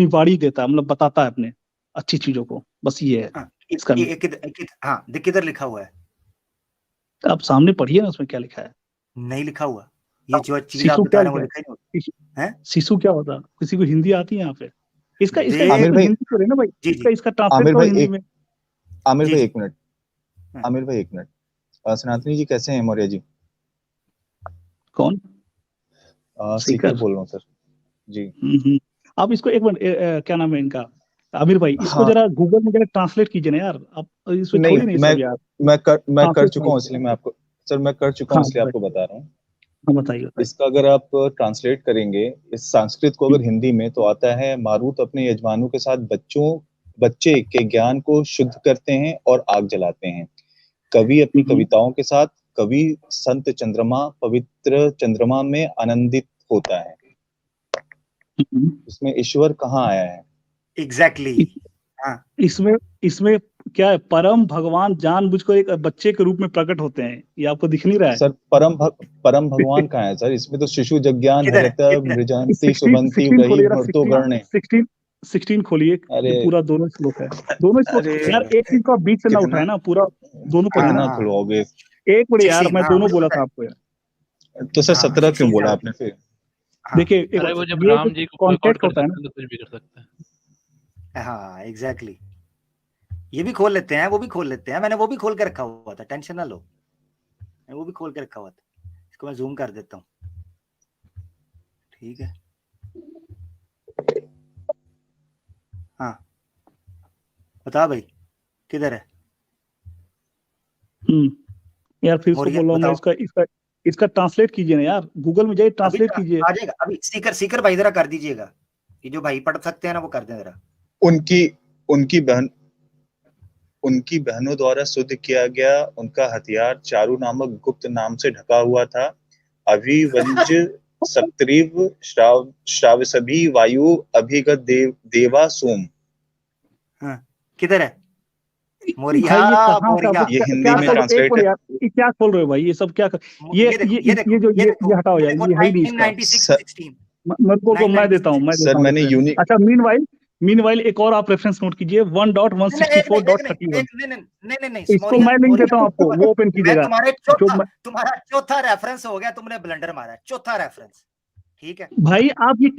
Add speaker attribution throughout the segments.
Speaker 1: अपनी वाणी देता है, मतलब बताता है अपने अच्छी चीजों को, बस ये है इसका भी।
Speaker 2: हाँ, देख किधर लिखा हुआ है,
Speaker 1: आप सामने पढ़िए ना, उसमें क्या लिखा है।
Speaker 2: नहीं लिखा हुआ, ये जो चीज आप
Speaker 1: शिशु
Speaker 2: बता
Speaker 1: क्या
Speaker 2: रहे हैं वो
Speaker 1: लिखा
Speaker 2: लिखा ही नहीं
Speaker 1: है,
Speaker 2: होता है।
Speaker 1: शिशु क्या होता है, किसी को हिंदी आती है यहाँ पे? इसका इसका
Speaker 2: देख,
Speaker 3: आमिर
Speaker 1: इसको
Speaker 3: भाई,
Speaker 1: हिंदी करें ना भाई,
Speaker 2: जी जी
Speaker 1: इसका ट्रांसलेट
Speaker 3: आमिर
Speaker 1: करो
Speaker 3: भाई
Speaker 1: हिंदी
Speaker 3: एक
Speaker 1: में।
Speaker 3: आमिर
Speaker 2: जी
Speaker 3: भाई
Speaker 2: जी
Speaker 3: एक मिनट,
Speaker 2: हाँ,
Speaker 3: आमिर भाई एक मिनट। सनातनी जी कैसे हैं? मौर्य जी।
Speaker 1: कौन?
Speaker 3: सीकर
Speaker 1: सीकर।
Speaker 3: बोल रहा हूँ सर। जी।
Speaker 1: आप इसको एक मिनट, क्या नाम है इनका, आमिर भाई, इसको
Speaker 3: हाँ,
Speaker 1: जरा गूगल में जरा ट्रांसलेट कीजिए ना यार, आप इसमें
Speaker 3: नहीं,
Speaker 1: छोड़िए नहीं
Speaker 3: मैं
Speaker 1: सब यार।
Speaker 3: मैं कर
Speaker 1: ट्रांसलेट
Speaker 3: चुका हूँ,
Speaker 1: कीजिए।
Speaker 3: इसलिए मैं आपको, सर मैं कर चुका हूँ
Speaker 1: हाँ
Speaker 3: इसलिए
Speaker 1: बताइए।
Speaker 3: आपको बता रहा हूँ।
Speaker 1: हाँ बताइए बताइए।
Speaker 3: इसका अगर आप ट्रांसलेट करेंगे इस संस्कृत को अगर हिंदी में, तो आता है, मारुत अपने यजमानों के साथ बच्चे के ज्ञान को शुद्ध करते हैं और आग जलाते हैं। कवि अपनी
Speaker 1: हम्म,
Speaker 3: कविताओं के साथ कवि संत चंद्रमा, पवित्र चंद्रमा में आनंदित होता है।
Speaker 1: हम्म।
Speaker 3: इसमें ईश्वर कहाँ आया है?
Speaker 2: एग्जैक्टली
Speaker 1: इस-
Speaker 2: हाँ,
Speaker 1: इसमें इसमें क्या है, परम भगवान जानबूझकर एक बच्चे के रूप में प्रकट होते हैं, ये आपको दिख नहीं रहा है?
Speaker 3: सर परम भगवान कहाँ है सर? इसमें तो शिशु जज्ञान
Speaker 2: किधर है
Speaker 3: हरत
Speaker 2: किधर है?
Speaker 3: मृजंती
Speaker 1: सिक्सटीन
Speaker 3: सुबंती
Speaker 1: सिक्सटीन
Speaker 3: व्रही
Speaker 1: खोलिए ना,
Speaker 3: भर्तो
Speaker 1: सिक्सटीन
Speaker 3: गणे।
Speaker 1: सिक्सटीन 16 खोलिए,
Speaker 3: अरे,
Speaker 1: ये पूरा दोनों श्लोक है, दोनों श्लोक।
Speaker 3: अरे
Speaker 1: यार एक चीज को आप बीच से ना
Speaker 3: कितना
Speaker 1: उठाए ना, पूरा दोनों पढ़िए
Speaker 2: हाँ
Speaker 1: ना।
Speaker 3: कितना
Speaker 2: हाँ
Speaker 3: खुलवाओगे?
Speaker 1: एक मिनट यार,
Speaker 2: 16
Speaker 1: मैं
Speaker 2: हाँ
Speaker 1: दोनों
Speaker 2: मुझे
Speaker 1: बोला
Speaker 2: पता
Speaker 1: था
Speaker 2: है,
Speaker 1: आपको यार।
Speaker 3: तो सर
Speaker 2: हाँ
Speaker 3: 17 क्यों
Speaker 2: 16
Speaker 3: बोला
Speaker 2: 17
Speaker 3: आपने फिर?
Speaker 2: हाँ
Speaker 1: देखिए एक
Speaker 4: अरे वो जब
Speaker 1: ये जो
Speaker 4: राम जी को बॉयकॉट
Speaker 1: कॉन्टेक्स्ट
Speaker 4: कर
Speaker 1: होता है
Speaker 4: सकते
Speaker 1: ना,
Speaker 4: हैं तो कुछ भी कर सकते हैं।
Speaker 2: हाँ एग्जैक्टली, ये भी खोल लेते हैं, वो भी खोल लेते हैं, मैंने वो भी खोल के रखा हुआ था, टेंशन ना लो, मैंने वो भी खोल के रखा हुआ था, इसको मैं जूम कर देता हूँ, ठीक है। हाँ बता भाई, किधर है?
Speaker 1: यार फिर इसको
Speaker 2: मोरिया
Speaker 1: बोल रहा हूँ मैं,
Speaker 2: बताओ,
Speaker 1: इसका इसका इसका ट्रांसलेट कीजिए ना यार, गूगल में जाइए,
Speaker 2: अभी
Speaker 1: ट्रांसलेट कीजिए।
Speaker 2: आ जाएगा, अभी सीकर भाई जरा कर दीजिएगा, ये जो भाई पढ़ सकते हैं ना वो कर दें जरा।
Speaker 3: उनकी उनकी बहन उनकी बहनों द्वारा शुद्ध किया गया उनका हथियार चारु नामक गुप्त नाम से ढका हुआ था। अभिवंज सक्रीव श्रावसभी वायु अभिगत देवा सोम।
Speaker 2: हाँ किधर है? मोरिया
Speaker 1: भाई ये कहाँ से
Speaker 2: मोरिया
Speaker 1: आपको
Speaker 3: ये
Speaker 1: क्या,
Speaker 3: हिंदी
Speaker 1: क्या
Speaker 3: में
Speaker 1: खोल, एक
Speaker 3: ट्रांसलेट
Speaker 1: मिनट
Speaker 3: है।
Speaker 1: यार, ये क्या खोल रहे हो भाई, ये सब क्या
Speaker 2: ये देखो ये देखो ये देखो
Speaker 1: ये हटाओ
Speaker 2: ये
Speaker 1: यार,
Speaker 2: देखो
Speaker 1: ये है ही नहीं इसका।
Speaker 2: 996
Speaker 3: सर,
Speaker 2: 16
Speaker 1: मैं देता हूँ
Speaker 2: 996।
Speaker 3: मैंने
Speaker 1: रेफरेंस।
Speaker 3: यूनिक
Speaker 1: अच्छा मीनवाइल एक और आप रेफरेंस नोट कीजिए,
Speaker 2: नहीं नहीं, एक नहीं एक नहीं
Speaker 1: 1.164.31।
Speaker 2: एक नहीं नहीं नहीं नहीं नहीं
Speaker 1: इसको
Speaker 2: मोरिया
Speaker 1: मैं लिंक
Speaker 2: मोरिया
Speaker 1: देता हूँ आपको, वो ओपन
Speaker 2: मैं
Speaker 1: कीजिएगा। जो
Speaker 2: तुम्हारा चौथा रेफरेंस हो गया, तुमने ब्लंडर मारा, चौथा रेफरेंस, ठीक है
Speaker 1: भाई आप ये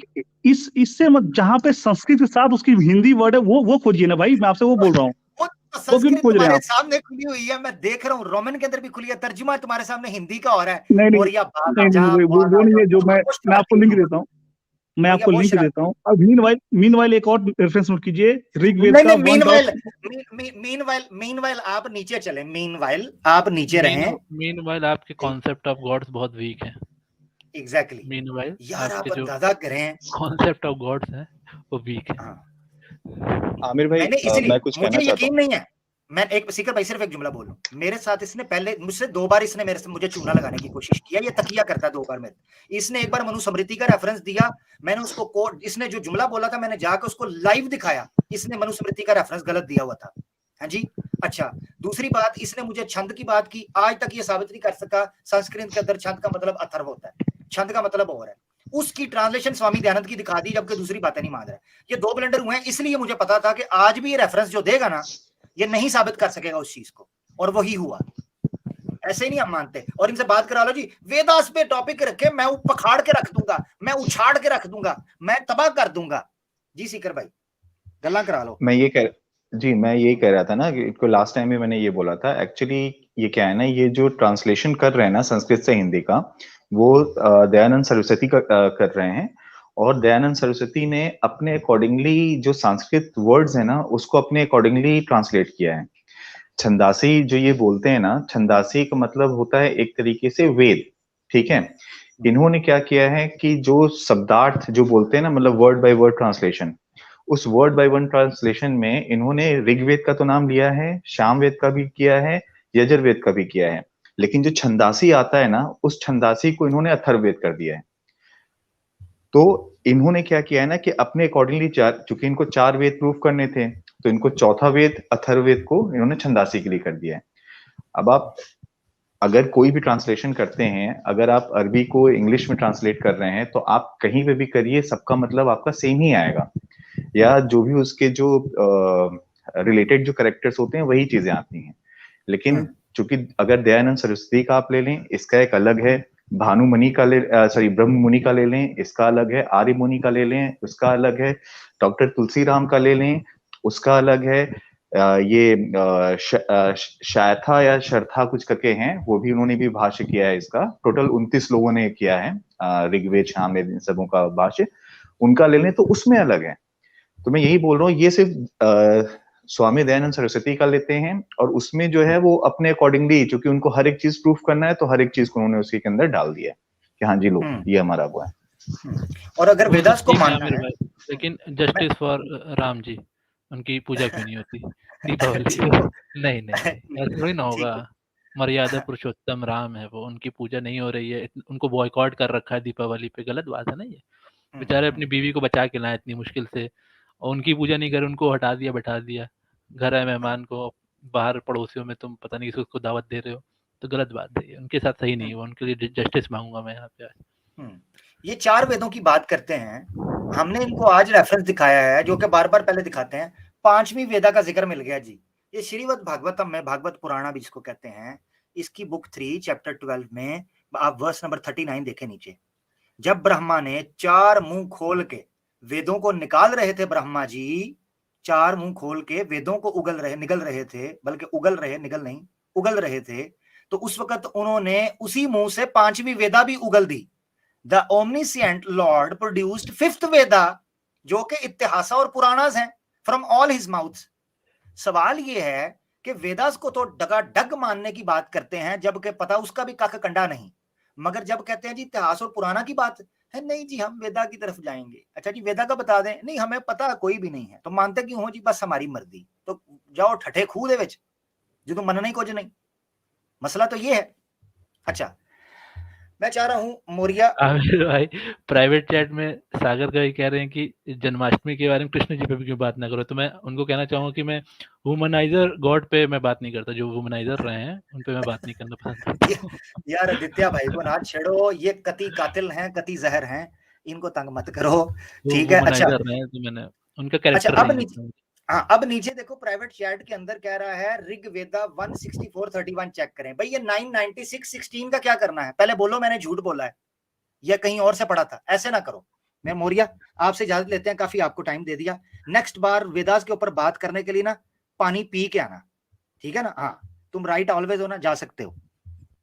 Speaker 1: इससे मत, जहाँ पे संस्कृत के साथ उसकी हिंदी वर्ड है वो खोजिए ना भाई, मैं आपसे वो बोल रहा हूँ।
Speaker 2: वो तो
Speaker 1: वो क्यों नहीं
Speaker 2: संस्कृत
Speaker 1: खोज रहे हैं
Speaker 2: तुम्हारे
Speaker 1: आप?
Speaker 2: सामने खुली हुई है, मैं देख रहा हूँ, रोमन के अंदर भी खुली है, तर्जुमा तुम्हारे सामने हिंदी का हो रहा है।
Speaker 1: नहीं नहीं
Speaker 2: मोरिया भाग
Speaker 1: नहीं
Speaker 2: जा,
Speaker 1: नहीं, वो
Speaker 2: भाग
Speaker 1: नहीं
Speaker 2: जा,
Speaker 1: है जो
Speaker 2: वो
Speaker 1: मैं आपको
Speaker 2: शरारती
Speaker 1: लिंक
Speaker 2: हो,
Speaker 1: देता हूँ, मैं
Speaker 2: मोरिया
Speaker 1: आपको
Speaker 2: बहुत
Speaker 1: लिंक देता
Speaker 2: शरारती।
Speaker 1: हूँ। अब मीनवाइल एक और रेफरेंस नोट कीजिए, ऋग्वेद
Speaker 2: नहीं
Speaker 1: का
Speaker 2: नहीं,
Speaker 1: 1 डॉट।
Speaker 2: मीनवाइल आप नीचे चले, मीनवाइल आप नीचे रहें।
Speaker 4: मीनवाइल आपके कॉन्सेप्ट ऑफ गॉड्स बहुत वीक है।
Speaker 2: एग्जैक्टली
Speaker 4: मीनवाइल
Speaker 2: यार, आप
Speaker 4: आपके जो
Speaker 2: अंदाजा करें।
Speaker 4: कॉन्सेप्ट ऑफ गॉड्स है वो वीक है।
Speaker 2: हाँ
Speaker 3: आमिर भाई,
Speaker 2: मैंने इसलिए,
Speaker 3: मैं कुछ कहना
Speaker 2: मुझे
Speaker 3: चाहता
Speaker 2: यकीन
Speaker 3: हूँ।
Speaker 2: नहीं है, मैं एक सीकर भाई सिर्फ एक जुमला बोलूं, मेरे साथ इसने पहले मुझसे 2 बार इसने मेरे से मुझे चूना लगाने की कोशिश किया, ये तकिया करता है 2 बार मेरे। इसने एक बार मनुस्मृति का रेफरेंस दिया, मैंने उसको कोड, इसने जो जुमला बोला था मैंने जाकर उसको लाइव दिखाया, इसने मनुस्मृति का रेफरेंस गलत दिया हुआ था। हाँ जी। अच्छा, दूसरी बात, इसने मुझे छंद की बात की, आज तक ये साबित नहीं कर सका संस्कृत के अंदर छंद का मतलब अथर्व होता है, छंद का मतलब और है। उसकी ट्रांसलेशन स्वामी दयानंद की दिखा दी, जबकि दूसरी बातें नहीं मान रहा है। ये 2 ब्लंडर हुए हैं, इसलिए मुझे पता था कि आज भी ये रेफरेंस जो देगा ना, ये नहीं साबित कर सकेगा उस चीज को, और वही हुआ। ऐसे ही नहीं हम मानते, और इनसे बात करा लो जी, वेदास पे टॉपिक रखे, मैं पखाड़ के रख दूंगा, मैं उछाड़ के रख दूंगा, मैं तबाह कर दूंगा। जी सीकर भाई गल्ला करा लो।
Speaker 3: मैं यही कह रहा था ना कि इसको लास्ट टाइम भी मैंने ये बोला था। एक्चुअली ये क्या है ना, ये जो ट्रांसलेशन कर रहे हैं ना संस्कृत से हिंदी का, वो दयानंद सरस्वती कर रहे हैं। और दयानंद सरस्वती ने अपने अकॉर्डिंगली जो संस्कृत वर्ड्स है ना, उसको अपने अकॉर्डिंगली ट्रांसलेट किया है। छंदासी जो ये बोलते हैं ना, छंदासी का मतलब होता है एक तरीके से वेद, ठीक है। इन्होंने क्या किया है कि जो शब्दार्थ जो बोलते हैं ना, मतलब वर्ड बाय वर्ड ट्रांसलेशन, उस वर्ड बाय वर्ड ट्रांसलेशन में इन्होंने ऋग्वेद का तो नाम लिया है, सामवेद का भी किया है, यजुर्वेद का भी किया है, लेकिन जो छंदासी आता है ना, उस छंदासी को इन्होंने अथर्ववेद कर दिया है। तो इन्होंने क्या किया है ना कि अपने अकॉर्डिंगली चूंकि इनको 4 वेद प्रूफ करने थे, तो इनको चौथा वेद अथर्ववेद को इन्होंने छंदासी के लिए कर दिया है। अब आप अगर कोई भी ट्रांसलेशन करते हैं, अगर आप अरबी को इंग्लिश में ट्रांसलेट कर रहे हैं, तो आप कहीं पे भी करिए, सबका मतलब आपका सेम ही आएगा। या जो भी उसके जो रिलेटेड जो कैरेक्टर्स होते हैं वही चीजें आती हैं। लेकिन चूंकि अगर दयानंद सरस्वती का आप ले लें, इसका एक अलग है। भानु मुनि का ब्रह्म मुनि का ले लें, इसका अलग है। आर्य मुनि का ले लें, उसका अलग है। डॉक्टर तुलसी राम का ले लें, उसका अलग है। शायथा या शर्था कुछ करके हैं, वो भी उन्होंने भी भाष्य किया है इसका। टोटल 29 लोगों ने किया है ऋग्वेद सामवेद इन सबों का भाष्य। उनका ले लें तो उसमें अलग है। तो मैं यही बोल रहा हूँ, ये सिर्फ स्वामी दयानंद सरस्वती का लेते हैं और उसमें जो है वो अपने अकॉर्डिंगली, क्योंकि उनको हर एक चीज प्रूफ करना है, तो हर एक चीज को उन्होंने उसके अंदर डाल दिया कि हाँ जी लो ये हमारा वो है।
Speaker 2: और अगर
Speaker 4: वो
Speaker 2: वेदास
Speaker 4: तो
Speaker 2: को
Speaker 4: ठीक है
Speaker 2: मानना
Speaker 4: आमिर
Speaker 2: है,
Speaker 4: भाई, लेकिन जस्टिस फॉर राम जी, उनकी पूजा क्यों नहीं होती दीपावली
Speaker 2: ठीक
Speaker 4: पे? नहीं नहीं नहीं, ऐसा थोड़ी ना
Speaker 2: ठीक
Speaker 4: होगा।
Speaker 2: है।
Speaker 4: मर्यादा पुरुषोत्तम राम है वो, उनकी पूजा नहीं हो रही है, उनको बॉयकॉट कर रखा है दीपावली पे, गलत बात है ना ये। बेचारे अपनी बीवी को बचा के लाए इतनी मुश्किल से, और उनकी पूजा नहीं करे, उनको हटा दिया, बैठा दिया। घर है मेहमान को, बाहर पड़ोसियों में तुम पता नहीं किसको दावत दे रहे हो, तो गलत बात है ये, उनके साथ सही नहीं हुआ। उनके लिए जस्टिस मांगूंगा मैं यहाँ पे आज।
Speaker 2: ये 4 वेदों की बात करते हैं, हमने इनको आज रेफरेंस दिखाया है जो कि बार बार पहले दिखाते हैं। 5वीं वेदा का जिक्र मिल गया जी, ये श्रीमद् भागवतम में, भागवत पुराणा भी जिसको कहते हैं, इसकी बुक 3 चैप्टर 12 में आप वर्स नंबर 39 देखें नीचे। जब ब्रह्मा ने 4 मुंह खोल के वेदों को निकाल रहे थे, ब्रह्मा जी 4 मुंह खोल के वेदों को निगल रहे थे, बल्कि उगल रहे, निगल नहीं, उगल रहे थे, तो उस वक्त उन्होंने उसी मुंह से 5वीं वेदा भी उगल दी। The omniscient Lord produced 5th Veda, जो कि इतिहास और पुराणास हैं, from all his mouths। सवाल ये है कि वेदास को तो डगाडग मानने की बात करते हैं, जबकि पता उसका भी काका कंडा नहीं। मगर जब कहते हैं जी इतिहास और पुराना की बात है, नहीं जी हम वेदा की तरफ जाएंगे। अच्छा जी वेदा का बता दें, नहीं हमें पता कोई भी नहीं है, तो मानते क्यों हो जी? बस हमारी मर्जी। तो जाओ ठठे खूह दे विच, जो तुम मनना ही कुछ नहीं। मसला तो ये है। अच्छा मैं चाह रहा हूं मोरिया
Speaker 4: आमिर भाई, प्राइवेट चैट में सागर का ही कह रहे हैं कि जन्माष्टमी के बारे में कृष्ण जी पे भी क्यों बात ना करो, तो मैं उनको कहना चाहूंगा कि मैं वुमनाइजर गॉड पे मैं बात नहीं करता, जो वुमनाइजर रहे हैं उन पे मैं बात नहीं करना पसंद करता हूं।
Speaker 2: यार आदित्य भाई को ना छेड़ो, ये कति कातिल हैं, कति जहर हैं, इनको तंग मत करो।
Speaker 4: वो
Speaker 2: ठीक है। अच्छा
Speaker 4: वुमनाइजर रहे हैं तो मैंने उनका
Speaker 2: अच्छा
Speaker 4: कैरेक्टर
Speaker 2: अब
Speaker 4: नहीं
Speaker 2: नीचे,
Speaker 4: लगता।
Speaker 2: हाँ अब नीचे देखो, प्राइवेट चैट के अंदर कह रहा है ऋग्वेदा 164:31 चेक करें। भाई ये 996:16 का क्या करना है? पहले बोलो मैंने झूठ बोला है या कहीं और से पढ़ा था, ऐसे ना करो। मैं मोरिया आपसे इजाजत लेते हैं, काफी आपको टाइम दे दिया। नेक्स्ट बार वेदास के ऊपर बात करने के लिए ना पानी पी के आना, ठीक है ना? हाँ तुम राइट ऑलवेज हो ना, जा सकते हो।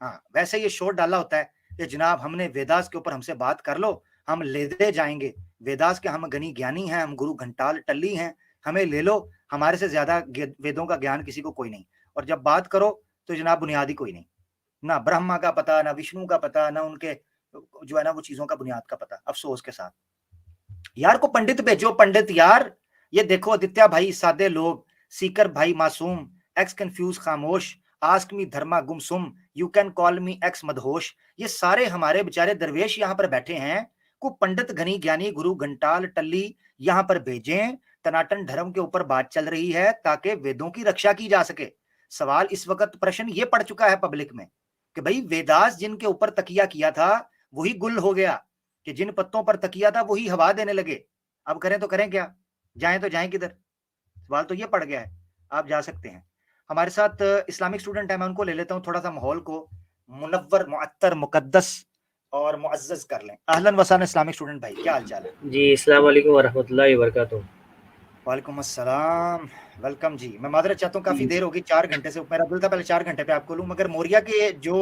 Speaker 2: हाँ वैसे ये शोर डाला होता है कि जनाब हमने वेदास के ऊपर हमसे बात कर लो, हम ले दे जाएंगे, वेदास के हम गनी ज्ञानी हैं, हम गुरु घंटाल टल्ली हैं, हमें ले लो, हमारे से ज्यादा वेदों का ज्ञान किसी को कोई नहीं। और जब बात करो तो जनाब बुनियादी कोई नहीं, ना ब्रह्मा का पता, ना विष्णु का पता, ना उनके जो है ना वो चीजों का बुनियाद का पता। अफसोस के साथ यार को पंडित भेजो, पंडित यार। ये देखो आदित्य भाई सादे लोग, सीकर भाई मासूम, एक्स कंफ्यूज खामोश, आस्क मी धर्मा गुमसुम, you can call me ex मदहोश, ये सारे हमारे बेचारे दरवेश यहाँ पर बैठे हैं। को पंडित घनी ज्ञानी गुरु घंटाल टल्ली यहाँ पर भेजें। तनातन धर्म के ऊपर बात चल रही है ताकि वेदों की रक्षा की जा सके। सवाल इस वक्त प्रश्न ये पड़ चुका है पब्लिक में कि भाई वेदास जिनके ऊपर तकिया किया था वही गुल हो गया, कि जिन पत्तों पर तकिया था वही हवा देने लगे। अब करें तो करें क्या, जाएं तो जाएं किधर? सवाल तो ये पड़ गया है। आप जा सकते हैं। हमारे साथ इस्लामिक स्टूडेंट है, मैं उनको ले लेता हूं, थोड़ा सा माहौल को मुनव्वर मुअत्तर मुकद्दस और मुअज़्ज़ज़ कर लें। अहलन वसहलन इस्लामिक स्टूडेंट भाई, क्या हाल चाल है
Speaker 5: जी? अस्सलाम वालेकुम व रहमतुल्लाहि व बरकातुहू।
Speaker 2: वालेकुम अस्सलाम, वेलकम जी। मैं मादरत चाहता हूँ, काफी देर होगी, 4 घंटे से मेरा दिल था पहले 4 घंटे पे आपको लूं, मगर मौर्या के जो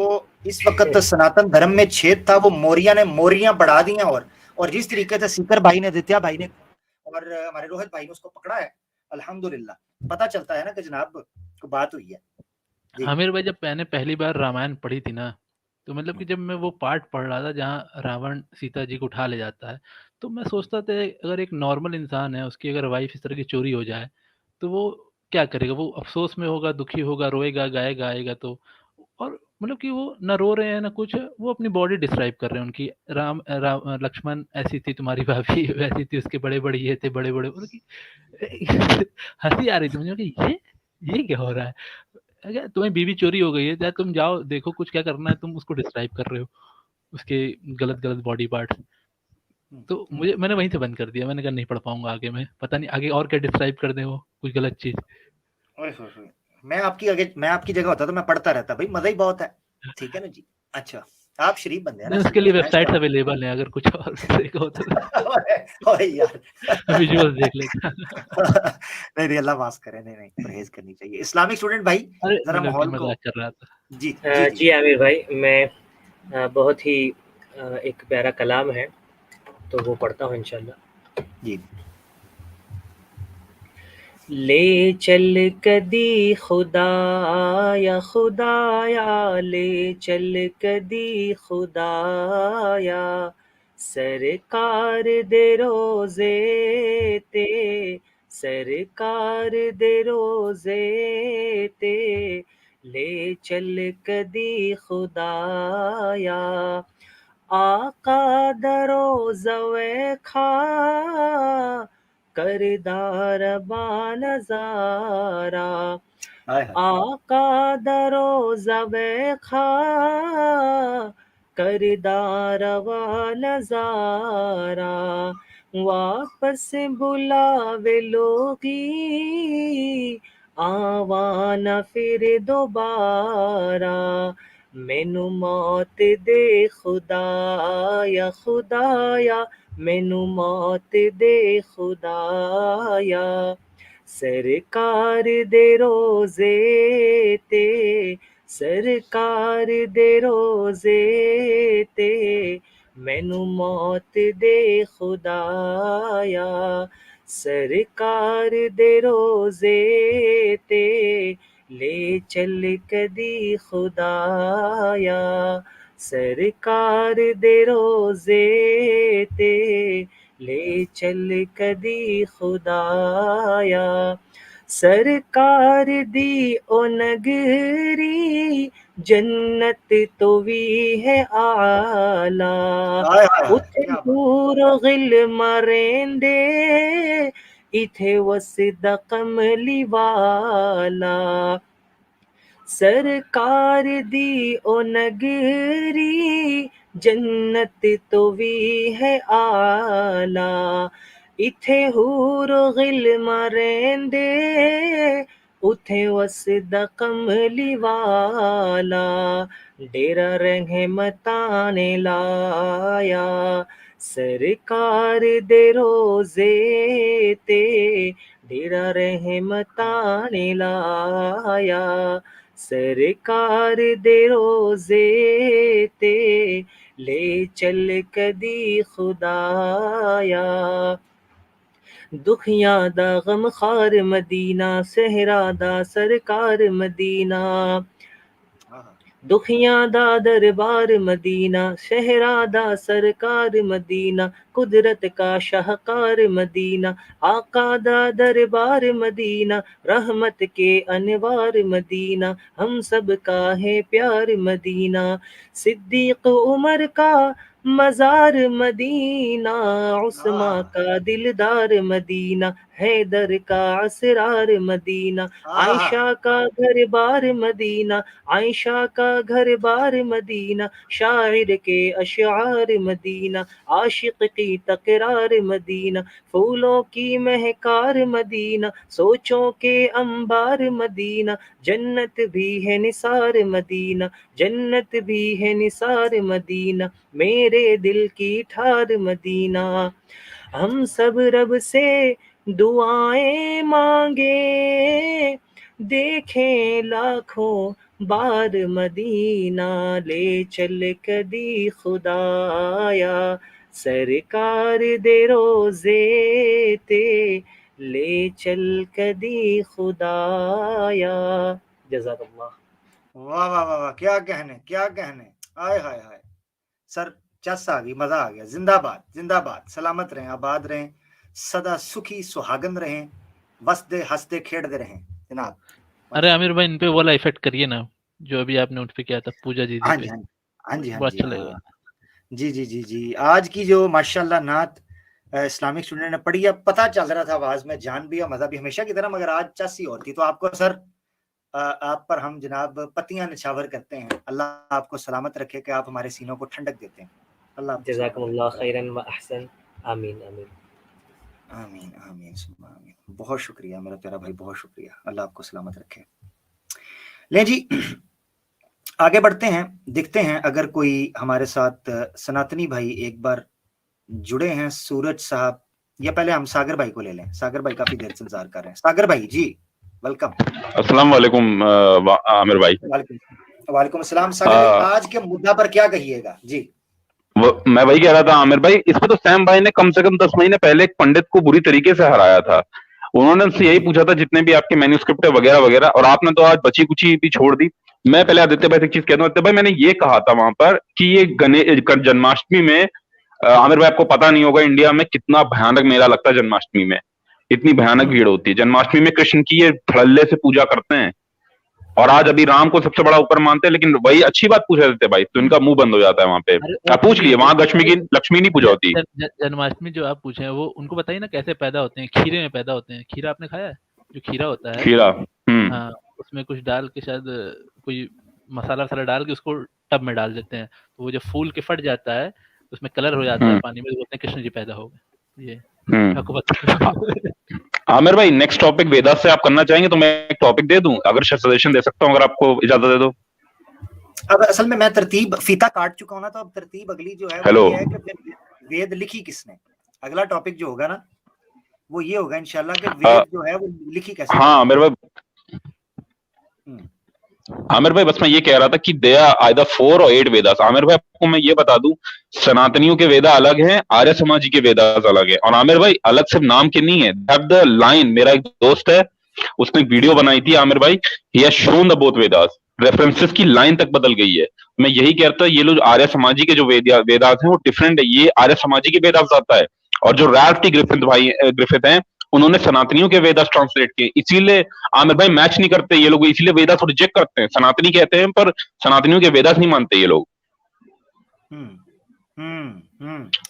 Speaker 2: इस वक्त सनातन धर्म में छेद था वो मौर्या ने मोरियां बढ़ा दी हैं। और जिस तरीके से सीकर भाई ने, आदित्य भाई ने और हमारे रोहित भाई ने उसको पकड़ा है, अल्हम्दुलिल्लाह पता चलता है ना कि जनाब को बात हुई है।
Speaker 4: आमिर भाई, जब मैंने पहली बार रामायण पढ़ी थी ना, तो मतलब कि जब मैं वो पार्ट पढ़ रहा था जहाँ रावण सीता जी को उठा ले जाता है, तो मैं सोचता था अगर एक नॉर्मल इंसान है, उसकी अगर वाइफ इस तरह की चोरी हो जाए तो वो क्या करेगा? वो अफसोस में होगा, दुखी होगा, रोएगा, गाएगा, आएगा। तो और मतलब कि वो ना रो रहे हैं ना कुछ, वो अपनी बॉडी डिस्क्राइब कर रहे हैं उनकी। लक्ष्मण ऐसी थी तुम्हारी भाभी, वैसी थी उसके बड़े बड़े ये थे, बड़े बड़े, मतलब कि हंसी आ रही थी मुझे कि ये क्या हो रहा है? अगर तुम्हें बीवी चोरी हो गई है, चाहे तुम जाओ देखो कुछ क्या करना है, तुम उसको डिस्क्राइब कर रहे हो उसके गलत गलत बॉडी पार्ट्स। तो मुझे मैंने वहीं से बंद कर दिया। मैंने कहा नहीं पढ़ पाऊंगा आगे, मैं पता नहीं आगे और क्या डिस्क्राइब कर दें वो कुछ गलत चीज।
Speaker 2: ओए होए होए। मैं आपकी जगह होता तो मैं पढ़ता रहता भाई, मजा ही बहुत है। ठीक है ना जी। अच्छा, आप शरीफ बंदे हैं ना,
Speaker 4: नहीं, उसके
Speaker 2: सही
Speaker 4: लिए
Speaker 2: है, मैं
Speaker 4: वेबसाइट्स
Speaker 2: इसका
Speaker 4: अवेलेबल हैं, अगर कुछ और देखा हो तो
Speaker 2: ओए यार
Speaker 4: विजुअल्स देख लेता।
Speaker 2: नहीं नहीं, अल्लाह माफ करे, नहीं नहीं, परहेज करनी चाहिए। इस्लामिक स्टूडेंट भाई
Speaker 4: अरे
Speaker 2: जरा
Speaker 4: मतलब कि
Speaker 2: माहौल को,
Speaker 4: मजाक कर रहा था।
Speaker 2: जी जी जी
Speaker 5: जी आमिर भाई, मैं बहुत ही एक प्यारा कलाम है तो वो पढ़ता हूँ इंशाल्लाह।
Speaker 2: जी।
Speaker 5: ले चल कदी खुदाया खुदाया, ले चल कदी खुदाया, सरकार दे रोजे ते, सरकार दे रोजे ते, ले चल कदी खुदाया, आका दरोज़वे खा, करदार बानज़ारा,
Speaker 2: हाय हाय।
Speaker 5: आका दरोज़वे खा, करदार बानज़ारा, वापस बुलावे लोगी, आवाना फिर दोबारा, मैनू मौत दे खुदाया खुदाया, मैनू मौत दे खुदाया, सरकार दे रोजे ते, सरकार दे रोजे ते, मैनू मौत दे खुदाया, सरकार दे रोजे ते, ले चल कदी खुदाया, सरकार दे रोजे ते, ले चल कदी खुदाया, सरकार दी ओ नगरी, जन्नत तो भी है आला,
Speaker 2: हाय हाय हाय,
Speaker 5: उथे
Speaker 2: क्या बात।
Speaker 5: हूर गिल मरेंदे, इथे वसदा कमली वाला, सरकार दी ओ नगरी, जन्नत तो भी है आला, इथे हूर गिल मरेंदे, उथे वसदा कमली वाला, डेरा रहमतां ने लाया, सरकार दे रोजे ते, डेरा रहमतां ने लाया, सरकार दे रोजे ते, ले चल कदी खुदाया, दुखियां दा गम खार मदीना, सहरा दा सरकार मदीना, दुखियां दा दरबार मदीना, शहरा दा सरकार मदीना, कुदरत का शाहकार मदीना, आका दा दरबार मदीना, रहमत के अनवार मदीना, हम सब का है प्यार मदीना, सिद्दीक उमर का मजार मदीना, उस्मा का दिलदार मदीना, हैदर का असरार मदीना, आयशा का घर बार मदीना, आयशा का घर बार मदीना, शायर के अशआर मदीना, आशिक की तकरार मदीना, फूलों की महकार मदीना, सोचों के अंबार मदीना, जन्नत भी है निसार मदीना, जन्नत भी है निसार मदीना, मेरे दिल की ठार मदीना, हम सब रब से दुआएं मांगे, देखें लाखों बार मदीना, ले चल कदी खुदाया, सरकार दे रोजे ते, ले चल कदी खुदाया। जज़ाकल्लाह।
Speaker 2: वाह वाह वाह वाह, क्या कहने, क्या कहने। हाय हाय हाय सर, चस आ गई, मजा आ गया। जिंदाबाद जिंदाबाद, सलामत रहें, आबाद रहें, सदा सुखी सुहागन रहें, बसदे हंसदे खेड़ते रहें जनाब।
Speaker 4: अरे आमिर भाई, इन पे वाला इफेक्ट करिए ना, जो अभी आपने उन पे किया था पूजा दीदी
Speaker 2: हाँ
Speaker 4: पे,
Speaker 2: जी हाँ जी हाँ जी हाँ
Speaker 4: बड़ा
Speaker 2: जी
Speaker 4: अच्छा लगेगा।
Speaker 2: हाँ जी जी जी जी। आज की जो माशाल्लाह नात इस्लामिक स्टूडेंट ने पढ़ी, अब पता चल रहा था आवाज में जान भी और मजा भी हमेशा की तरह, मगर आज चस ही होती। तो आपको सर, आप पर हम जनाब पतियां निछावर करते हैं। अल्लाह आपको सलामत रखे कि आप हमारे सीनों को ठंडक देते हैं। अल्लाह आपको
Speaker 5: जज़ाकुमुल्लाह खैरन व अहसन। आमीन आमीन
Speaker 2: आमीन आमीन सुम्मा आमीन। बहुत शुक्रिया मेरा प्यारा भाई, बहुत शुक्रिया, अल्लाह आपको सलामत रखे। ले जी आगे बढ़ते हैं, देखते हैं अगर कोई हमारे साथ सनातनी भाई एक बार जुड़े हैं, सूरज साहब, या पहले हम सागर भाई को ले लें। सागर भाई काफी देर से इंतजार कर रहे हैं। सागर भाई जी वेलकम।
Speaker 6: अस्सलाम वालेकुम आमिर भाई।
Speaker 2: वालेकुम अस्सलाम। सागर भाई आज के मुद्दा पर क्या कहिएगा जी?
Speaker 6: मैं वही कह रहा था आमिर भाई, इस पे तो सैम भाई ने कम से कम 10 महीने पहले एक पंडित को बुरी तरीके से हराया था। उन्होंने उनसे यही पूछा था जितने भी आपके मैन्यूस्क्रिप्ट है वगैरह वगैरह, और आपने तो आज बची कुची भी छोड़ दी। मैं पहले आदित्य भाई से एक चीज कहता हूँ, आदित्य भाई मैंने ये कहा था वहां पर कि ये जन्माष्टमी में आमिर भाई आपको पता नहीं होगा इंडिया में कितना भयानक मेला लगता है जन्माष्टमी में, इतनी भयानक भीड़ होती है जन्माष्टमी में। कृष्ण की ये धड़ल्ले से पूजा करते हैं, और आज अभी राम को सबसे बड़ा ऊपर मानते हैं, लेकिन वही अच्छी बात पूछ देते भाई तो इनका मुंह बंद हो जाता है वहां पे। आप पूछ लिए वहां लक्ष्मी नहीं पूजा होती।
Speaker 4: जन्माष्टमी जो आप पूछे हैं वो उनको बताइए ना कैसे पैदा होते हैं। खीरे में पैदा होते हैं। खीरा आपने खाया है? जो खीरा होता है,
Speaker 6: खीरा,
Speaker 4: हाँ, उसमें कुछ डाल के शायद कोई मसाला वसाला डाल के उसको टब में डाल देते हैं, तो वो जब फूल के फट जाता है उसमें कलर हो जाता है पानी में, तो बोलते हैं कृष्ण जी पैदा हो गए। ये आपको पता।
Speaker 6: आमिर भाई नेक्स्ट टॉपिक वेदास से आप करना चाहेंगे तो मैं एक टॉपिक दे दूं, अगर सजेशन दे सकता हूं, अगर आपको इजाजत दे दो।
Speaker 2: अब असल में मैं तरतीब फीता काट चुका हूं ना, तो अब तरतीब अगली जो है वो ये है कि वेद लिखी किसने। अगला टॉपिक जो होगा ना वो ये होगा इंशाल्लाह कि वेद जो है वो लिखी कैसे।
Speaker 6: हाँ आमिर भाई बस मैं ये कह रहा था कि दे आर आइदर 4 और 8 वेदास। आमिर भाई आपको मैं ये बता दूं, सनातनियों के वेदा अलग हैं, आर्य समाजी के वेदास अलग है। और आमिर भाई अलग सिर्फ नाम के नहीं है, द लाइन, मेरा एक दोस्त है उसने एक वीडियो बनाई थी आमिर भाई, he has shown the both Vedas, references की लाइन तक बदल गई है। मैं यही कहता ये लोग आर्य समाजी के जो वेदास हैं वो डिफरेंट है, ये आर्य समाजी के वेदास आता है। और जो रैल्फ टी ग्रिफिथ हैं उन्होंने सनातनियों के वेदास ट्रांसलेट किए, इसीलिए आमिर भाई मैच नहीं करते ये लोग, इसीलिए वेदास रिजेक्ट करते हैं। सनातनी कहते हैं पर सनातनियों के वेदास नहीं मानते ये लोग।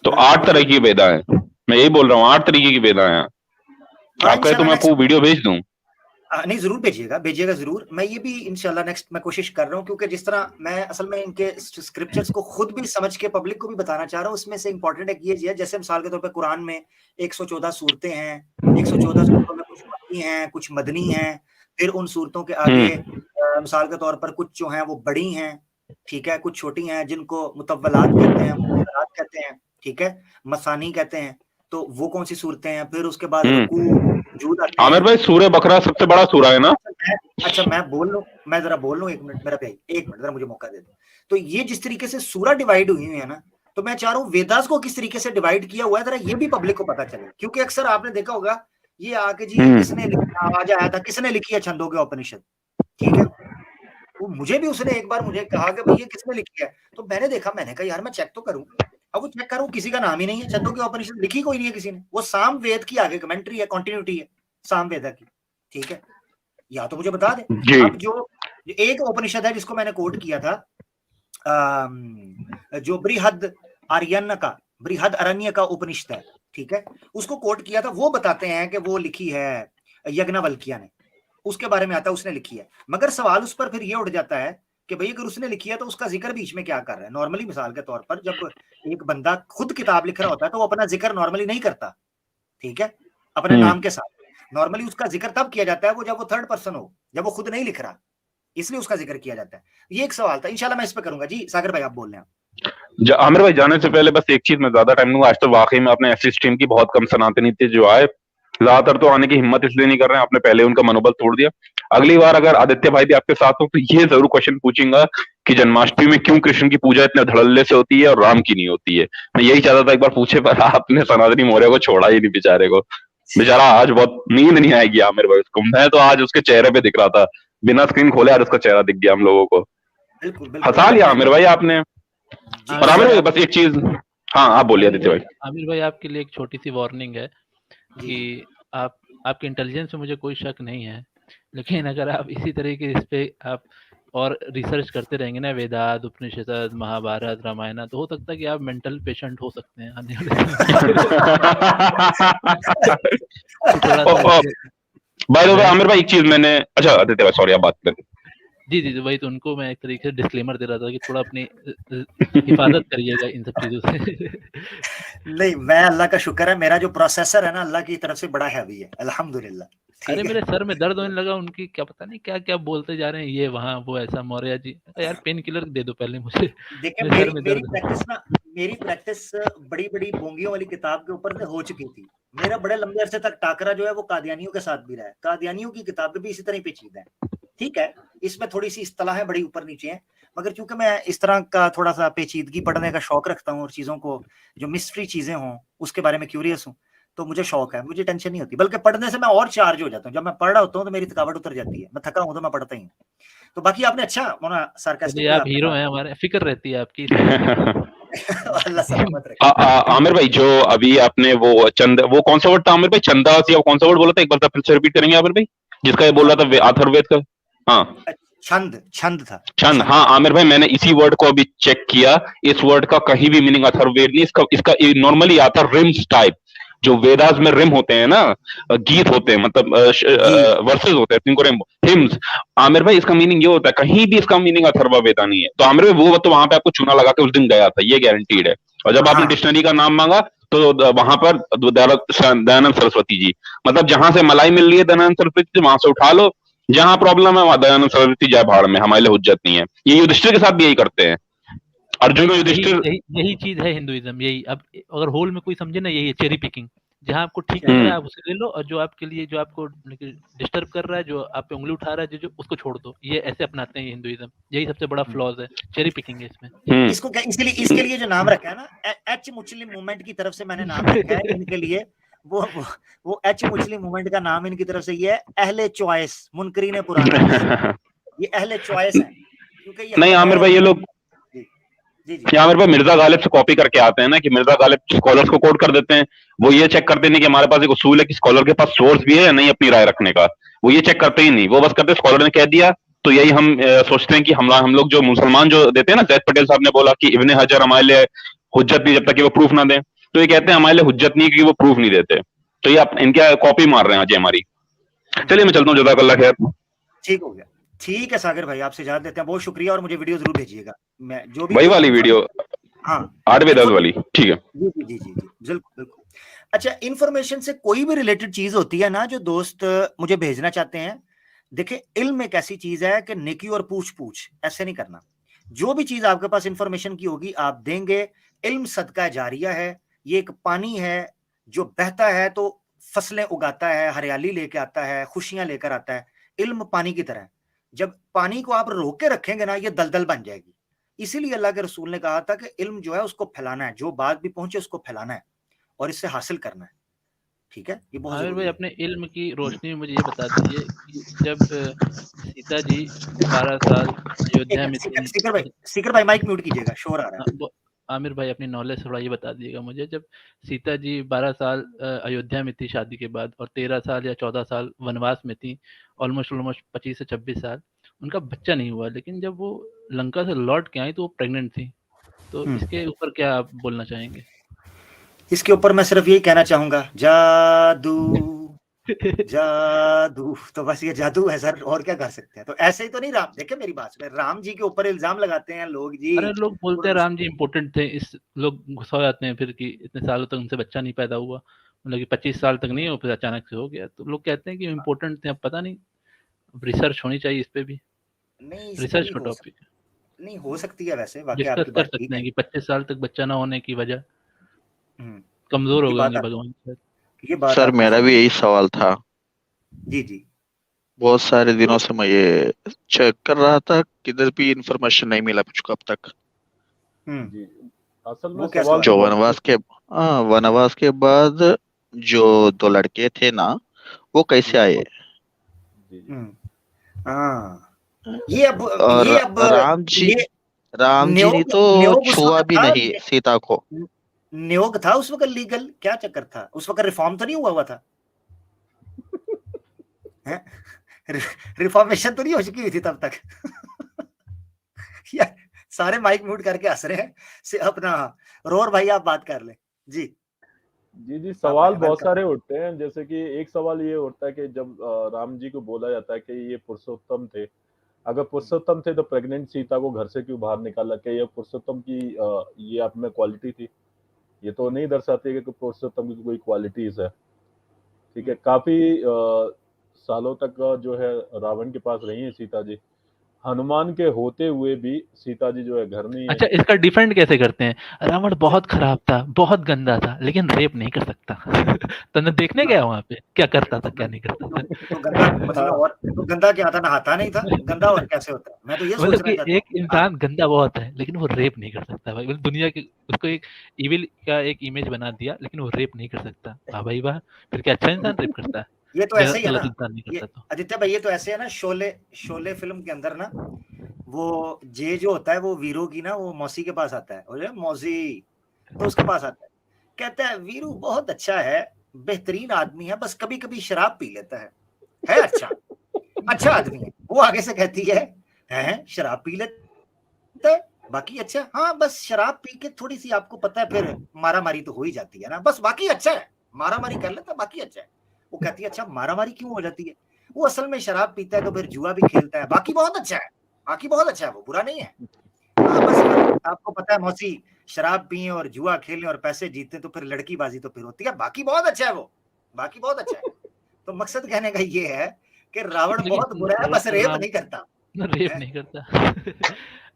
Speaker 6: तो 8 तरह की वेदा है, मैं यही बोल रहा हूँ, 8 तरीके की वेदा है। आप कहे तो मैं आपको वीडियो भेज दूं।
Speaker 2: नहीं जरूर भेजिएगा जरूर। मैं ये भी इंशाल्लाह नेक्स्ट मैं कोशिश कर रहा हूँ, क्योंकि जिस तरह मैं असल में इनके स्क्रिप्चर्स को खुद भी समझ के पब्लिक को भी बताना चाह रहा हूँ। उसमें से इंपॉर्टेंट एक ये है, जैसे मिसाल के तौर पे कुरान में 114 सूरतें हैं, 114 सूरतों में कुछ मक्की हैं कुछ मदनी हैं, फिर उन सूरतों के आगे मिसाल के तौर पर कुछ जो हैं वो बड़ी हैं, ठीक है, कुछ छोटी हैं जिनको मुतव्वलात कहते हैं, मुतव्वलात कहते हैं, ठीक है, मसानी कहते हैं। तो वो कौन सी सूरतें हैं? फिर उसके बाद
Speaker 6: आमिर भाई सूरह बकरा सबसे बड़ा सूरा है ना।
Speaker 2: अच्छा मैं जरा बोल लूं, 1 मिनट मेरा भाई, 1 मिनट जरा मुझे मौका दे दो। तो ये जिस तरीके से सूरा डिवाइड हुई है ना, तो मैं चाह रहा हूँ वेदास को किस तरीके से डिवाइड किया हुआ है जरा ये भी पब्लिक को पता चले। क्योंकि अक्सर आपने देखा होगा ये आके जी किसने आवाज आया था, किसने लिखी है छंदों के उपनिषद, ठीक है, वो मुझे भी उसने एक बार मुझे कहा कि भाई ये किसने लिखी है, तो मैंने देखा, मैंने कहा यार मैं चेक तो करूं। अब वो चेक करूं, किसी का नाम ही नहीं है, छंदों के उपनिषद लिखी कोई नहीं है किसी ने, वो साम वेद की आगे कमेंट्री है, कंटिन्यूटी है साम वेदा की, ठीक है, या तो मुझे बता दे। अब जो एक उपनिषद है जिसको मैंने कोट किया था, जो बृहद अरण्य का उपनिषद है, ठीक है, उसको कोट किया था, वो बताते हैं कि वो लिखी है यज्ञवल्क्य ने, उसके बारे में आता है उसने लिखी है। मगर सवाल उस पर फिर ये उठ जाता है कि भाई अगर उसने लिखी है तो उसका जिक्र बीच में क्या कर रहा है। नॉर्मली मिसाल के तौर पर जब एक बंदा खुद किताब लिख रहा होता है तो वो अपना जिक्र नॉर्मली नहीं करता, ठीक है, अपने नाम के साथ। नॉर्मली उसका जिक्र तब किया जाता है वो जब वो थर्ड पर्सन हो, जब वो खुद नहीं लिख रहा, इसलिए उसका जिक्र किया जाता है। ये एक सवाल था, इंशाल्लाह मैं इस पे करूंगा। जी सागर भाई आप बोल रहे हैं।
Speaker 6: आमिर भाई जाने से पहले बस एक चीज मैं ज्यादा टाइम लूंगा, आज तो वाकई में अपने ऐसी स्ट्रीम की बहुत कम सनातनी थे जो आए, ज्यादातर तो आने की हिम्मत इसलिए नहीं कर रहे हैं, आपने पहले उनका मनोबल तोड़ दिया। अगली बार अगर आदित्य भाई भी आपके साथ हो तो ये जरूर क्वेश्चन पूछूंगा कि जन्माष्टमी में क्यों कृष्ण की पूजा इतने धड़ल्ले से होती है और राम की नहीं होती है। मैं यही चाहता था एक बार पूछे, पर आपने सनातनी मौर्य को छोड़ा ही नहीं, बेचारे को, बेचारा आज बहुत नींद नहीं आएगी आमिर भाई उसको। मैं तो आज उसके चेहरे पे दिख रहा था, बिना स्क्रीन खोले आज उसका चेहरा दिख गया हम लोगों को, हंसा लिया आमिर भाई आपने। और आमिर भाई बस एक चीज, हाँ आप बोलिए आदित्य भाई।
Speaker 4: आमिर भाई आपके लिए एक छोटी सी वार्निंग है कि आपके इंटेलिजेंस में मुझे कोई शक नहीं है, लेकिन अगर आप इसी तरह के इस पे आप और रिसर्च करते रहेंगे ना, वेदात, उपनिषद, महाभारत, रामायण, तो हो सकता है कि आप मेंटल पेशेंट हो सकते हैं आने
Speaker 6: वाले। आमिर भाई एक चीज मैंने, अच्छा आदित्य भाई सॉरी आप बात करें।
Speaker 4: जी, जी, वही तो उनको मैं एक तरीके से डिस्क्लेमर दे रहा था कि थोड़ा अपनी हिफाज़त करिएगा इन सब चीज़ों से।
Speaker 2: नहीं, मैं अल्लाह का शुक्र है, मेरा जो प्रोसेसर है ना अल्लाह की तरफ से बड़ा हैवी है, अल्हम्दुलिल्लाह।
Speaker 4: अरे
Speaker 2: ठीक है?
Speaker 4: मेरे सर में दर्द होने लगा, उनकी क्या पता नहीं क्या-क्या बोलते जा रहे हैं, ये वहाँ, वो ऐसा, मौर्य जी। यार पेन किलर दे दो पहले मुझे,
Speaker 2: देखिए
Speaker 4: मेरे सर
Speaker 2: मेरी
Speaker 4: में
Speaker 2: मेरी
Speaker 4: दर्द है।
Speaker 2: प्रैक्टिस ना मेरी प्रैक्टिस बड़ी-बड़ी बोंगियों वाली किताब के ऊपर से हो चुकी थी। मेरा बड़े लंबे अरसे तक टाकरा जो है वो कादियानियों के साथ भी रहा है। कादियानियों की किताबें भी इसी तरह ही पेचीदा हैं। ठीक है, इसमें थोड़ी-सी इस्तिलाहें बड़ी ऊपर-नीचे हैं, मगर चूँकि मैं इस तरह का थोड़ा-सा पेचीदगी पढ़ने का शौक रखता हूँ और चीज़ों को जो मिस्ट्री चीज़ें हों, उसके बारे में क्यूरियस हूँ, तो मुझे शौक है, मुझे टेंशन नहीं होती। बल्कि पढ़ने से मैं और चार्ज हो जाता हूँ। जब मैं पढ़ रहा होता हूँ तो मेरी थकावट उतर जाती है। मैं थका हूँ तो मैं पढ़ता ही हूँ। तो बाकी आपने अच्छा मोना
Speaker 4: चलिए
Speaker 2: सार्कास्टिकली
Speaker 4: आप
Speaker 2: आपने
Speaker 4: हीरो
Speaker 2: बात
Speaker 4: हैं
Speaker 2: की।
Speaker 4: हमारे, फ़िक्र रहती है आपकी, इस वजह से
Speaker 2: अल्लाह सलामत रखे।
Speaker 6: आमिर भाई, जो अभी आपने वो कौन सा वर्ड था आमिर भाई, छंदास या कौन सा वर्ड बोला था, एक बार फिर से रिपीट करेंगे आमिर भाई, जिसका ये बोल रहा था अथर्ववेद का? हाँ,
Speaker 2: छंद था।
Speaker 6: छंद। हाँ आमिर भाई, मैंने इसी वर्ड को अभी चेक किया। इस वर्ड का कहीं भी मीनिंग अथर्ववेद नहीं, इसका नॉर्मली आता है रिम्स टाइप, जो वेदास में रिम होते हैं ना, गीत होते हैं, मतलब वर्सेस होते हैं, जिनको रिम, हिम्स। आमिर भाई, इसका मीनिंग ये होता है, कहीं भी इसका मीनिंग अथर्ववेदा नहीं है। तो आमिर भाई, वो तो वहां पे आपको चूना लगा के उस दिन गया था, ये गारंटीड है। और जब आपने
Speaker 2: हाँ
Speaker 6: डिक्शनरी का नाम मांगा तो वहां पर दयानंद सरस्वती जी, मतलब जहां से मलाई मिल रही है दयानंद सरस्वती जी, वहां से उठा लो। जहां प्रॉब्लम है वहां दयानंद सरस्वती जय भाड़ में, हमारे लिए हुज्जत नहीं है। ये युधिष्ठिर के साथ भी यही करते हैं, अर्जुन और
Speaker 4: यही
Speaker 6: युधिष्ठिर।
Speaker 4: यही यही चीज़ है हिंदुइज़्म, यही। अब अगर होल में कोई समझे ना, यही है चेरी पिकिंग। जहाँ आपको ठीक लग रहा है आप उसे ले लो, और जो आपके लिए, जो आपको डिस्टर्ब कर रहा है, जो आप पे उँगली उठा रहा है, जो उसको छोड़ दो। ये ऐसे अपनाते हैं ये हिंदुइज़्म, यही सबसे बड़ा फ्लॉज़ है, चेरी पिकिंग है इसमें।
Speaker 2: इसको क्या इसके लिए जो नाम रखा है ना, एच मुस्लिम मूवमेंट की तरफ से मैंने नाम रखा है इनके लिए। वो एच मुस्लिम मूवमेंट का नाम इनकी तरफ से ये है, अहले चॉइस, मुनकरीन कुरान हदीस। ये अहले चॉइस है, क्योंकि ये
Speaker 6: नहीं आमिर भाई, ये लोग
Speaker 2: जी जी जी
Speaker 6: यहाँ मेरे पास मिर्जा गालिब से कॉपी करके आते हैं ना, कि मिर्जा गालिब स्कॉलर्स को कोट कर देते हैं। वो ये चेक करते नहीं कि हमारे पास एक उसूल है कि स्कॉलर के पास सोर्स भी है या नहीं अपनी राय रखने का। वो ये चेक करते ही नहीं, वो बस करते स्कॉलर ने कह दिया तो यही हम सोचते हैं कि हम लोग जो मुसलमान जो देते हैं ना, जैद पटेल साहब ने बोला कि इब्ने हजर हमारे लिए हुज्जत नहीं जब तक कि वो प्रूफ ना दें, तो ये कहते हैं हमारे लिए हुज्जत नहीं क्योंकि वो प्रूफ नहीं देते। तो ये इनके कॉपी मार रहे हैं आज हमारी। चलिए मैं चलता हूँ, जज़ाकल्लाह खैर।
Speaker 2: ठीक हो गया। ठीक है सागर भाई, आपसे इजाजत लेते हैं। बहुत शुक्रिया, और मुझे वीडियो जरूर भेजिएगा। मैं जो भी
Speaker 6: वही
Speaker 2: कोई
Speaker 6: वाली वीडियो,
Speaker 2: हाँ
Speaker 6: 8-10 वाली, ठीक है।
Speaker 2: जी जी जी जी जी बिल्कुल बिल्कुल। अच्छा, इंफॉर्मेशन से कोई भी रिलेटेड चीज होती है ना, जो दोस्त मुझे भेजना चाहते हैं, देखिए इल्म एक ऐसी चीज है कि नेकी और पूछ पूछ ऐसे नहीं करना। जो भी चीज आपके पास इंफॉर्मेशन की होगी आप देंगे। इल्म सदका जारिया है, ये एक पानी है जो बहता है तो फसलें उगाता है, हरियाली लेके आता है, खुशियां लेकर आता है। इल्म पानी की तरह है। जब पानी को आप रोक के रखेंगे ना, ये दलदल बन जाएगी। इसीलिए अल्लाह के रसूल ने कहा था कि इल्म जो है उसको फैलाना है, जो बात भी पहुंचे उसको फैलाना है और इससे हासिल करना है। ठीक है, ये बहुत
Speaker 4: आमिर
Speaker 2: जरूरी
Speaker 4: भाई,
Speaker 2: है।
Speaker 4: अपने इल्म की रोशनी में मुझे ये बता दीजिए कि जब सीता जी 12 साल
Speaker 2: एक
Speaker 4: अयोध्या
Speaker 2: मिनट,
Speaker 4: में थी,
Speaker 2: स्पीकर भाई माइक म्यूट कीजिएगा, शोर आ रहा है।
Speaker 4: आमिर भाई अपनी नॉलेज थोड़ा ये बता दीजिएगा मुझे। जब सीता जी 12 साल अयोध्या में थी शादी के बाद, और 13 साल या 14 साल वनवास में थी, ऑलमोस्ट 25 से 26 साल, उनका बच्चा नहीं हुआ, लेकिन जब वो लंका से लौट के आई तो वो प्रेग्नेंट थी। तो इसके ऊपर क्या आप बोलना चाहेंगे?
Speaker 2: इसके ऊपर मैं सिर्फ यही कहना चाहूंगा, जादू जादू। तो बस ये जादू है सर, और क्या कर सकते हैं। तो ऐसे ही तो नहीं, राम देखिए मेरी बात सुने, राम जी के ऊपर इल्जाम लगाते हैं लोग जी।
Speaker 4: अरे लोग बोलते हैं राम जी इम्पोर्टेंट थे, इस लोग गुस्सा हो जाते हैं फिर कि इतने सालों तक उनसे बच्चा नहीं पैदा हुआ, मतलब कि 25 साल तक नहीं हो, फिर अचानक से हो गया। तो लोग कहते हैं कि इम्पोर्टेंट थे, अब पता नहीं, अब रिसर्च होनी चाहिए इस पे भी,
Speaker 2: नहीं, इस पे
Speaker 4: रिसर्च
Speaker 2: भी
Speaker 4: का
Speaker 2: हो
Speaker 4: टॉपिक
Speaker 2: नहीं हो सकती है, वैसे वाकई
Speaker 4: डिस्कस
Speaker 2: आपकी
Speaker 4: कर
Speaker 2: बात ठीक
Speaker 4: सकते
Speaker 2: है।
Speaker 4: हैं कि 25 साल तक बच्चा ना होने की वजह
Speaker 2: ये
Speaker 4: कमजोर हो गए
Speaker 2: बात
Speaker 4: होंगे भगवान शायद।
Speaker 2: ये बात
Speaker 7: सर
Speaker 2: आपकी
Speaker 7: मेरा
Speaker 2: सही
Speaker 7: भी
Speaker 2: है।
Speaker 7: यही सवाल था।
Speaker 2: जी जी।
Speaker 7: बहुत सारे दिनों से मैं ये चेक कर रहा था, किधर भी इंफॉर्मेशन नहीं मिला मुझको अब तक।
Speaker 2: जी।
Speaker 8: असल में
Speaker 2: वो क्या
Speaker 8: सवाल
Speaker 2: सवाल
Speaker 7: जो
Speaker 2: है?
Speaker 7: वनवास के बाद जो 2 लड़के थे ना, वो कैसे आए?
Speaker 2: हाँ,
Speaker 7: और
Speaker 2: ये अब
Speaker 7: राम जी
Speaker 2: ये
Speaker 7: ने तो
Speaker 2: न्योग उस
Speaker 7: छुआ
Speaker 2: वक्त
Speaker 7: भी
Speaker 2: था।
Speaker 7: नहीं सीता को।
Speaker 2: न्योग था उस वक्त लीगल, क्या चक्कर था उस वक्त? रिफॉर्म तो नहीं हुआ था? रिफॉर्मेशन तो नहीं हो चुकी हुई थी तब तक? यार सारे माइक म्यूट करके हंस रहे हैं से अपना। रोर भाई आप बात कर लें। जी
Speaker 8: जी सवाल बहुत सारे उठते हैं। जैसे कि एक सवाल ये उठता है कि जब राम जी को बोला जाता है कि ये पुरुषोत्तम थे, अगर पुरुषोत्तम थे तो प्रेग्नेंट सीता को घर से क्यों बाहर निकाला? क्या ये पुरुषोत्तम की ये आप में क्वालिटी थी? ये तो नहीं दर्शाती है कि पुरुषोत्तम की कोई क्वालिटीज है। ठीक है, काफी सालों तक जो है रावण के पास रही है सीता जी। हनुमान के होते हुए भी सीता जी जो है घर नहीं है।
Speaker 4: अच्छा, इसका डिफेंड कैसे करते हैं? रावण बहुत खराब था, बहुत गंदा था, लेकिन रेप नहीं कर सकता। तूने देखने गया वहां पे क्या करता था, क्या नहीं करता था?
Speaker 2: तो गंदा मतलब, और तो गंदा क्या था, नहाता नहीं था? गंदा और कैसे होता है? मैं तो ये
Speaker 4: मतलब
Speaker 2: सोचना
Speaker 4: कि
Speaker 2: चाहता
Speaker 4: एक
Speaker 2: हूँ।
Speaker 4: इंसान गंदा बहुत है, लेकिन वो रेप नहीं कर सकता भाई। मतलब दुनिया के उसको एक इविल का एक इमेज बना दिया, लेकिन वो रेप नहीं कर सकता। वाह भाई वाह! फिर क्या अच्छा इंसान रेप करता है?
Speaker 2: ये तो ऐसे ही है
Speaker 4: गलत
Speaker 2: ना,
Speaker 4: इंसान नहीं
Speaker 2: ये
Speaker 4: करता तो।
Speaker 2: आदित्य भाई, ये तो ऐसे है ना, शोले फिल्म के अंदर ना, वो जे जो होता है वो वीरू की ना वो मौसी के पास आता है, और मौसी तो उसके पास आता है, कहता है वीरू बहुत अच्छा है, बेहतरीन आदमी है, बस कभी कभी शराब पी लेता है अच्छा आदमी है। वो आगे से कहती है शराब पी लेता है, बाकी अच्छा, हाँ बस शराब पी के थोड़ी सी आपको पता है फिर मारा मारी तो हो ही जाती है ना, बस बाकी अच्छा है, मारा मारी कर लेता है, बाकी अच्छा है। वो कहती है अच्छा मारा मारी क्यों हो जाती है? वो असल में शराब पीता है तो फिर जुआ भी खेलता है, बाकी बहुत अच्छा है, बाकी बहुत अच्छा है, वो बुरा नहीं है। हाँ बस फिर आपको पता है मौसी, शराब पिए और जुआ खेलें और पैसे जीते तो फिर लड़कीबाजी तो फिर होती है, बाकी बहुत अच्छा है, वो बाकी बहुत अच्छा है। तो मकसद कहने का ये है कि रावण बहुत
Speaker 4: लेकिन
Speaker 2: बुरा है, बस रेप
Speaker 4: राम
Speaker 2: नहीं करता
Speaker 4: रेप
Speaker 2: है।
Speaker 4: नहीं करता।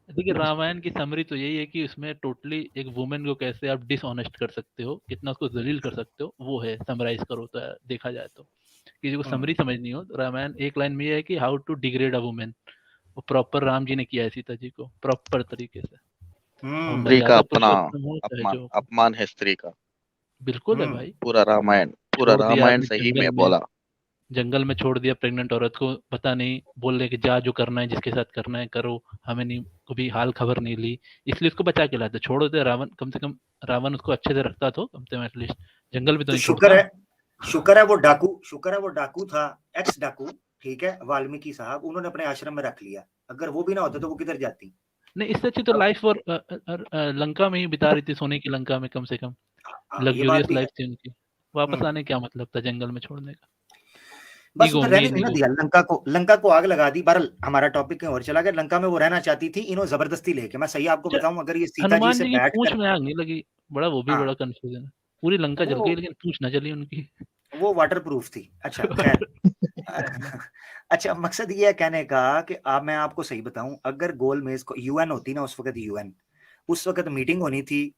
Speaker 4: देखिए, रामायण की समरी तो यही है कि उसमें टोटली एक वुमेन को कैसे आप डिसऑनेस्ट कर सकते हो, कितना उसको जलील कर सकते हो, वो है समराइज करो तो देखा जाए तो। किसी को समरी समझनी हो तो रामायण एक लाइन में ये है कि how to degrade a women. वो प्रॉपर राम जी ने किया है सीता जी को प्रॉपर तरीके से। और
Speaker 7: स्त्री का
Speaker 4: मर्यादा
Speaker 7: अपना
Speaker 4: पुरुषोत्तम हो चाहे
Speaker 7: अपमान
Speaker 4: जो हो।
Speaker 7: अपमान है स्त्री का।
Speaker 4: बिल्कुल है भाई।
Speaker 7: पूरा
Speaker 4: छोड़ दिया
Speaker 7: रामायण
Speaker 4: आपने
Speaker 7: सही में बोला।
Speaker 4: जंगल में छोड़ दिया प्रेग्नेंट औरत को, पता नहीं, बोल रहे कि जा जो करना है जिसके साथ करना है करो, हमें नहीं, कभी हाल खबर नहीं ली, इसलिए उसको बचा के लाते। छोड़ देते रावण, कम से कम रावण उसको अच्छे से रखता तो कम से कम एटलीस्ट जंगल भी तो
Speaker 2: तो
Speaker 4: नहीं छोड़ता।
Speaker 2: शुक्र है वो डाकू था, एक्स डाकू, ठीक है, वाल्मीकि साहब उन्होंने अपने आश्रम में रख लिया, अगर वो भी ना होते तो वो किधर जाती?
Speaker 4: नहीं, इससे अच्छी तो लाइफ और लंका में ही बिता रही थी, सोने की लंका में कम से कम
Speaker 2: ये बात
Speaker 4: लग्जूरियस
Speaker 2: भी है।
Speaker 4: लाइफ थी उनकी। वापस आने क्या मतलब था जंगल में छोड़ने का?
Speaker 2: बस
Speaker 4: ईगो,
Speaker 2: उधर रहने
Speaker 4: मेन
Speaker 2: नहीं ना
Speaker 4: ईगो।
Speaker 2: दिया, लंका को आग लगा दी। बहरहाल हमारा टॉपिक कहीं और चला गया। लंका में वो रहना चाहती थी, इन्हों जबरदस्ती लेके, मैं सही आपको बताऊं, अगर ये सीता जी
Speaker 4: हनुमान
Speaker 2: से
Speaker 4: जी की
Speaker 2: बैठ
Speaker 4: पूंछ
Speaker 2: कर,
Speaker 4: में आग नहीं लगी, बड़ा वो भी बड़ा कंफ्यूजन है। पूरी लंका जल गई लेकिन पूंछ ना जली उनकी।
Speaker 2: वो वाटर प्रूफ थी। अच्छा खैर। अच्छा, मकसद ये है कहने का कि अब मैं आपको सही बताऊं, अगर गोलमेज को यूएन होती ना, उस वक्त यूएन, उस वक्त मीटिंग होनी थी,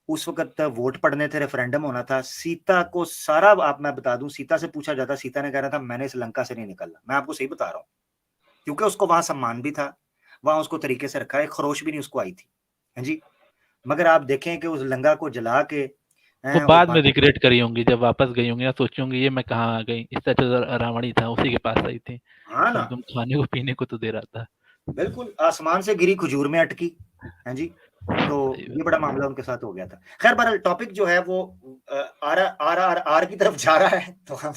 Speaker 2: उस वक्त वोट पड़ने थे, रेफरेंडम होना था, सीता को सारा, आप मैं बता दूं, सीता से पूछा जाता, सीता ने कह रहा था मैंने इस लंका से नहीं निकलना, मैं आपको सही बता रहा हूँ, क्योंकि उसको वहां सम्मान भी था, वहां उसको तरीके से रखा, एक खरोश भी नहीं उसको आई थी। हाँ जी। मगर आप देखें कि उस लंका को जला के
Speaker 4: वो
Speaker 2: और
Speaker 4: बाद में
Speaker 2: बाकी,
Speaker 4: रिग्रेट करी होंगी जब वापस गई होंगी, या सोची होंगी ये मैं कहाँ आ गई, इससे अच्छा तो रावण ही था, उसी के पास आई थी,
Speaker 2: हाँ
Speaker 4: कम
Speaker 2: ना,
Speaker 4: से कम खाने को पीने को तो दे रहा था।
Speaker 2: बिल्कुल आसमान से गिरी खजूर में अटकी। हाँ जी। तो ये बड़ा मामला उनके साथ हो गया था। खैर, बहरहाल टॉपिक जो है वो आर की तरफ जा रहा है, तो हम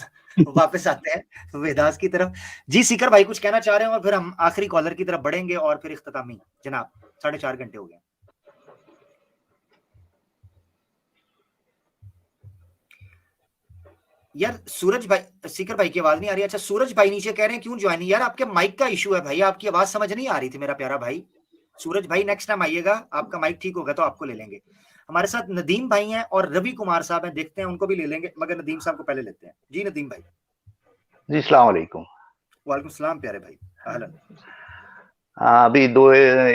Speaker 2: वापस आते हैं वेदास की तरफ। जी सीकर भाई कुछ कहना चाह रहे हो, और फिर हम आखिरी कॉलर की तरफ बढ़ेंगे और फिर इख्तितामी। जनाब 4.5 घंटे हो गए। यार सूरज भाई, सीकर भाई की आवाज नहीं आ रही। अच्छा, सूरज भाई नीचे कह रहे हैं क्यों ज्वाइन? यार आपके माइक का इशू है भाई, आपकी आवाज समझ नहीं आ रही थी मेरा प्यारा भाई। सूरज भाई नेक्स्ट टाइम आइएगा, आपका माइक ठीक होगा तो आपको ले लेंगे। हमारे साथ नदीम भाई हैं और रवि कुमार साहब हैं, देखते हैं उनको भी ले लेंगे, मगर नदीम साहब को पहले लेते हैं। जी नदीम भाई।
Speaker 3: जी अस्सलाम वालेकुम।
Speaker 2: वालेकुम सलाम प्यारे भाई, अहलन।
Speaker 3: अभी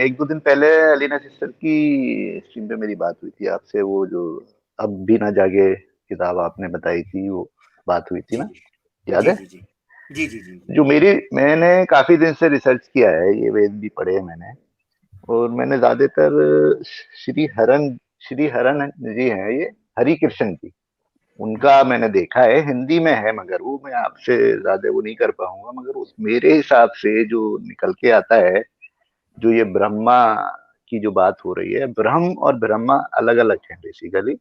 Speaker 3: एक दो दिन पहले अलीना सिस्टर की स्ट्रीम पे मेरी बात हुई थी आपसे, वो जो अब भी ना जागे किताब आपने बताई थी, वो बात हुई थी
Speaker 2: जी
Speaker 3: ना,
Speaker 2: जी
Speaker 3: याद
Speaker 2: जी
Speaker 3: है?
Speaker 2: जी जी जी जी जी
Speaker 3: जो मैंने काफी दिन से रिसर्च किया है, ये वेद भी पढ़े हैं मैंने, और मैंने ज्यादातर श्री हरन श्री हरन जी हैं ये, हरि कृष्ण जी, उनका मैंने देखा है, हिंदी में है, मगर वो मैं आपसे ज्यादा वो नहीं कर पाऊंगा, मगर उस मेरे हिसाब से जो निकल के आता है, जो ये ब्रह्मा की जो बात हो रही है, ब्रह्म और ब्रह्मा अलग अलग है बेसिकली।
Speaker 2: जी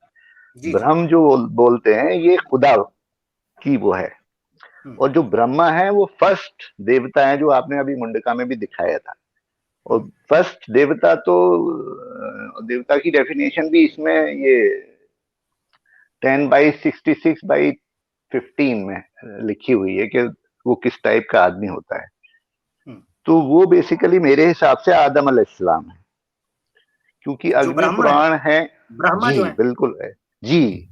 Speaker 2: जी।
Speaker 3: ब्रह्म जो बोलते हैं ये खुदा की वो है, और जो ब्रह्मा है वो फर्स्ट देवता है, जो आपने अभी मुंडका में भी दिखाया था। और फर्स्ट देवता तो देवता की डेफिनेशन भी इसमें ये 10/66/15 में लिखी हुई है कि वो किस टाइप का आदमी होता है।
Speaker 9: तो वो बेसिकली मेरे हिसाब से आदम अलैहिस्सलाम है, क्योंकि
Speaker 2: जो
Speaker 9: अग्नि
Speaker 2: ब्रह्म
Speaker 9: पुराण है।
Speaker 2: ब्रह्मा
Speaker 9: जी
Speaker 2: जो है।
Speaker 9: बिल्कुल है जी।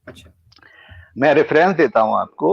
Speaker 2: अच्छा
Speaker 9: मैं रेफरेंस देता हूं आपको,